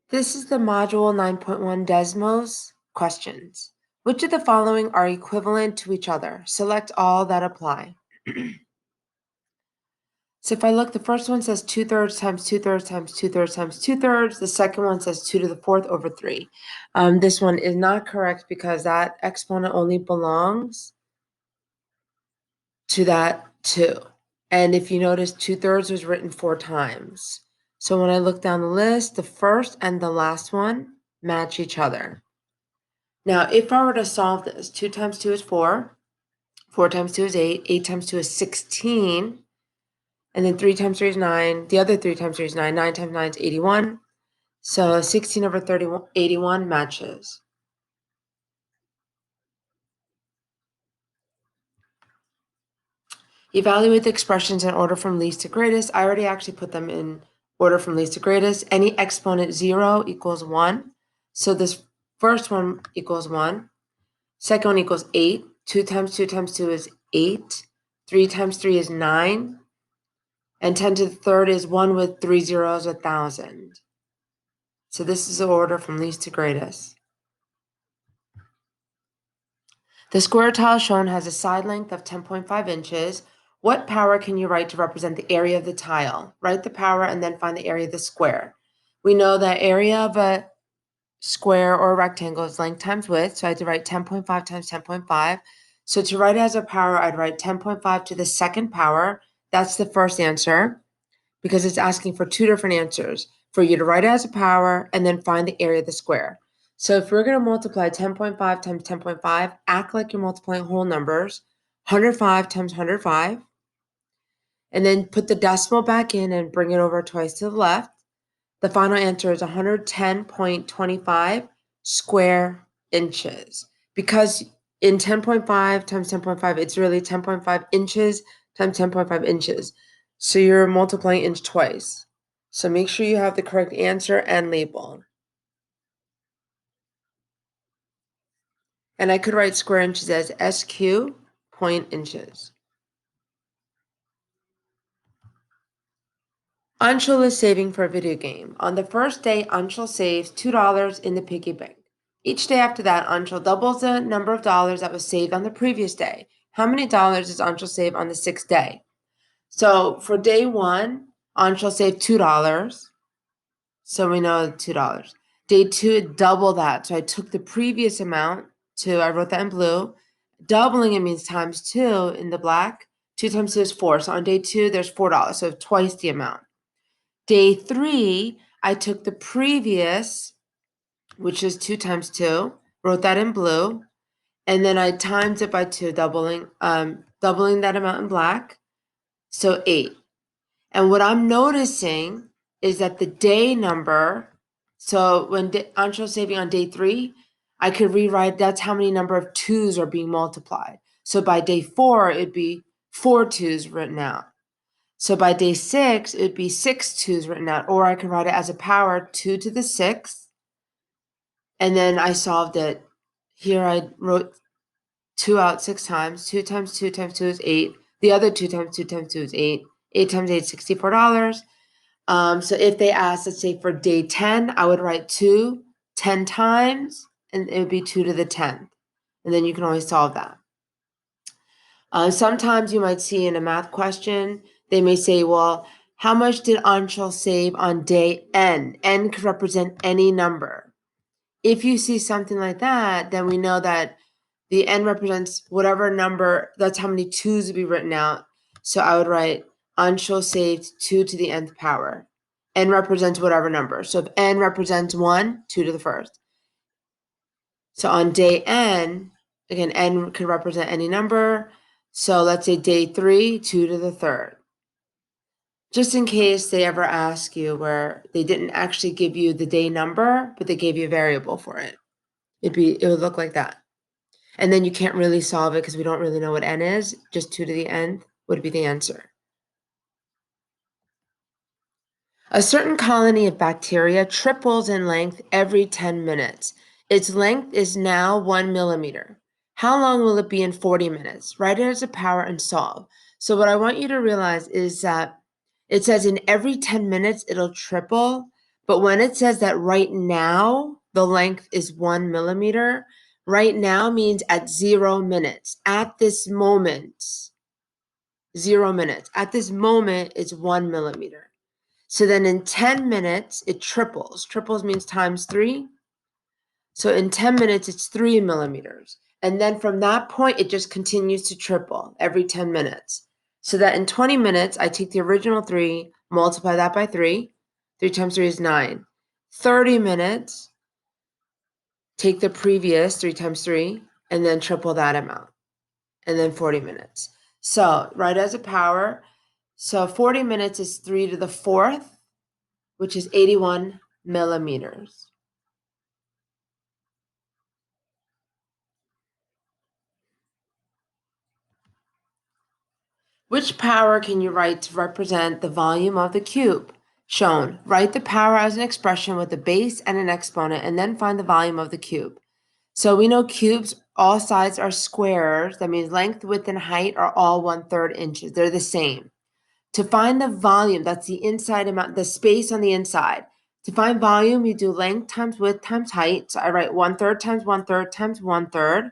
This is the Module 9.1 Desmos questions. Which of the following are equivalent to each other? Select all that apply. So if I look, the first one says 2/3 times 2/3 times 2/3 times 2/3. The second one says 2 to the 4th over 3. This one is not correct because that exponent only belongs to that 2. And if you notice, 2/3 was written 4 times. So when I look down the list, the first and the last one match each other. Now, if I were to solve this, 2 times 2 is 4, 4 times 2 is 8, 8 times 2 is 16, and then 3 times 3 is 9, the other 3 times 3 is 9, 9 times 9 is 81, so 16 over 31, 81 matches. Evaluate the expressions in order from least to greatest. I already actually put them in order from least to greatest. Any exponent 0 equals 1, so this first one equals 1, second one equals 8, 2 times 2 times 2 is 8, 3 times 3 is 9, and 10 to the third is 1 with 3 zeros, 1,000. So this is the order from least to greatest. The square tile shown has a side length of 10.5 inches. What power can you write to represent the area of the tile? Write the power and then find the area of the square. We know that area of a square or a rectangle is length times width, so I had to write 10.5 times 10.5. So to write it as a power, I'd write 10.5 to the second power. That's the first answer, because it's asking for two different answers for you to write it as a power and then find the area of the square. So if we're going to multiply 10.5 times 10.5, act like you're multiplying whole numbers, 105 times 105, and then put the decimal back in and bring it over twice to the left. The final answer is 110.25 square inches. Because in 10.5 times 10.5, it's really 10.5 inches times 10.5 inches. So you're multiplying inch twice. So make sure you have the correct answer and label. And I could write square inches as SQ point inches. Anshul is saving for a video game. On the first day, Anshul saves $2 in the piggy bank. Each day after that, Anshul doubles the number of dollars that was saved on the previous day. How many dollars does Anshul save on the 6th day? So for day 1, Anshul saved $2. So we know $2. Day 2, double that. So I took the previous amount, I wrote that in blue. Doubling it means times 2 in the black. 2 times 2 is 4. So on day 2, there's $4. So twice the amount. Day 3, I took the previous, which is 2 times 2, wrote that in blue, and then I times it by 2, doubling that amount in black, so 8. And what I'm noticing is that the day number, so when Anshul's saving on day 3, I could rewrite that's how many number of 2s are being multiplied. So by day 4, it'd be 4 2s written out. So by day 6, it would be 6 2s written out, or I could write it as a power 2 to the 6th. And then I solved it. Here I wrote 2 out 6 times. 2 times 2 times 2 is 8. The other 2 times 2 times 2 is 8. 8 times 8 is $64. So if they asked, let's say for day 10, I would write 2 10 times, and it would be 2 to the 10th. And then you can always solve that. Sometimes you might see in a math question, they may say, well, how much did Anshul save on day n? N could represent any number. If you see something like that, then we know that the n represents whatever number, that's how many 2s would be written out. So I would write Anshul saved 2 to the nth power. N represents whatever number. So if n represents 1, 2 to the first. So on day n, again, n could represent any number. So let's say day 3, 2 to the third. Just in case they ever ask you where they didn't actually give you the day number, but they gave you a variable for it. It would look like that. And then you can't really solve it because we don't really know what n is. Just 2 to the nth would be the answer. A certain colony of bacteria triples in length every 10 minutes. Its length is now 1 millimeter. How long will it be in 40 minutes? Write it as a power and solve. So what I want you to realize is that it says in every 10 minutes it'll triple, But when it says that right now the length is 1 millimeter, right now means at 0 minutes. At this moment, 0 minutes. At this moment, it's 1 millimeter. So then in 10 minutes, it triples. Triples means times 3. So in 10 minutes, it's 3 millimeters. And then from that point, it just continues to triple every 10 minutes. So that in 20 minutes, I take the original 3, multiply that by 3. 3 times 3 is 9. 30 minutes, take the previous 3 times 3, and then triple that amount. And then 40 minutes. So write as a power. So 40 minutes is 3 to the 4th, which is 81 millimeters. Which power can you write to represent the volume of the cube? Shown. Write the power as an expression with a base and an exponent, and then find the volume of the cube. So we know cubes, all sides are squares. That means length, width, and height are all 1/3 inches. They're the same. To find the volume, that's the inside amount, the space on the inside. To find volume, you do length times width times height. So I write 1/3 times 1/3 times 1/3.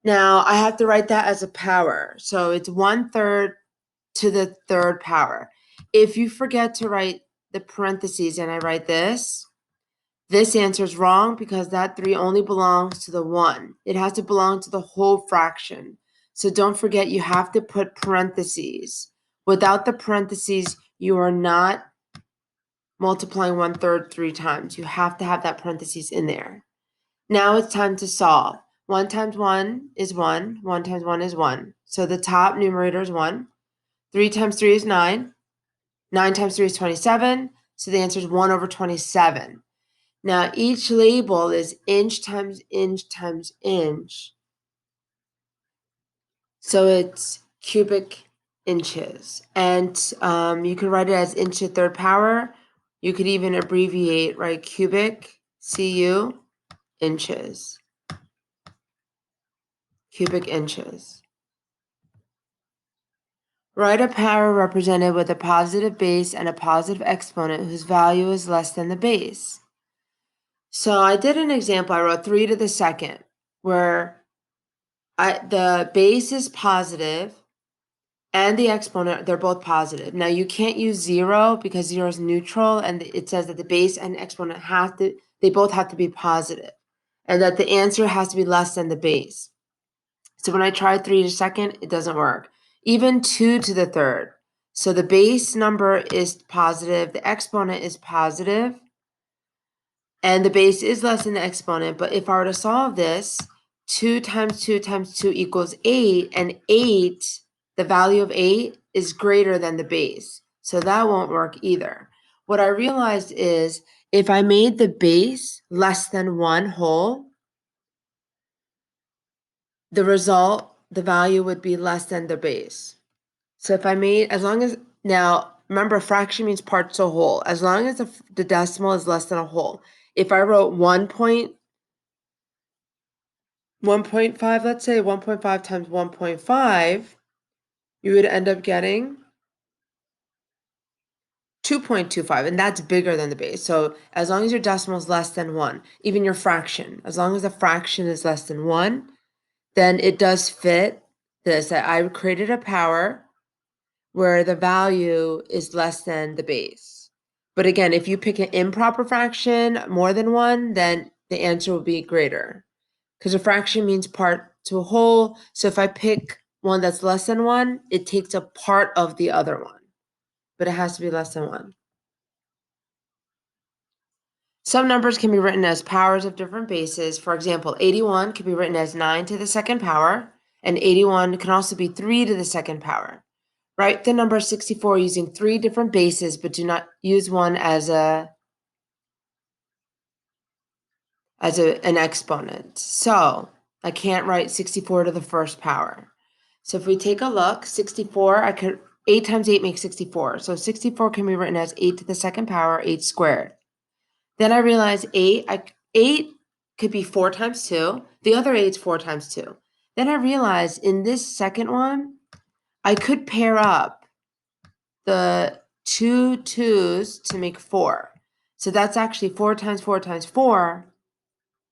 Now I have to write that as a power. So it's 1/3 to the 3rd power. If you forget to write the parentheses and I write this answer is wrong because that 3 only belongs to the 1. It has to belong to the whole fraction. So don't forget you have to put parentheses. Without the parentheses, you are not multiplying 1/3 3 times. You have to have that parentheses in there. Now it's time to solve. 1 times 1 is 1. 1 times 1 is 1. So the top numerator is 1. 3 times 3 is 9. 9 times 3 is 27. So the answer is 1/27. Now each label is inch times inch times inch. So it's cubic inches. And you can write it as inch to 3rd power. You could even abbreviate, right? Cubic, CU, inches. Cubic inches. Write a power represented with a positive base and a positive exponent whose value is less than the base. So I did an example. I wrote 3 to the 2nd, where the base is positive and the exponent, they're both positive. Now you can't use 0 because 0 is neutral, and it says that the base and exponent they both have to be positive, and that the answer has to be less than the base. So when I try 3 to the 2nd, it doesn't work. Even 2 to the 3rd. So the base number is positive, the exponent is positive, and the base is less than the exponent. But if I were to solve this, 2 times 2 times 2 equals 8, and 8, the value of 8 is greater than the base. So that won't work either. What I realized is if I made the base less than 1 whole, the result, the value would be less than the base. So if I made, as long as, now remember fraction means parts to whole. As long as the decimal is less than a whole. If I wrote 1.5, let's say 1.5 times 1.5, you would end up getting 2.25, and that's bigger than the base. So as long as your decimal is less than 1, even your fraction, as long as the fraction is less than 1, then it does fit this. I created a power where the value is less than the base. But again, if you pick an improper fraction, more than 1, then the answer will be greater. Because a fraction means part to a whole. So if I pick one that's less than 1, it takes a part of the other one. But it has to be less than 1. Some numbers can be written as powers of different bases. For example, 81 can be written as 9 to the 2nd power, and 81 can also be 3 to the 2nd power. Write the number 64 using 3 different bases, but do not use one as an exponent. So I can't write 64 to the 1st power. So if we take a look, 64, 8 times 8 makes 64. So 64 can be written as 8 to the 2nd power, 8 squared. Then I realized 8 could be 4 times 2. The other 8 is 4 times 2. Then I realized in this second one, I could pair up the 2 2's to make 4. So that's actually 4 times 4 times 4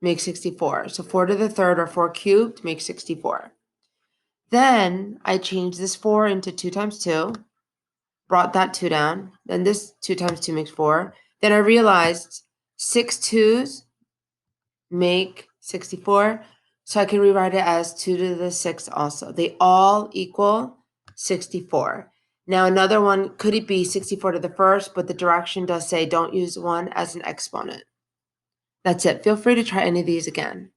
makes 64. So 4 to the third, or 4 cubed, makes 64. Then I changed this 4 into 2 times 2, brought that 2 down. Then this 2 times 2 makes 4. Then I realized 6 2s make 64. So I can rewrite it as 2 to the 6 also. They all equal 64. Now another one, could it be 64 to the first, but the direction does say don't use 1 as an exponent. That's it. Feel free to try any of these again.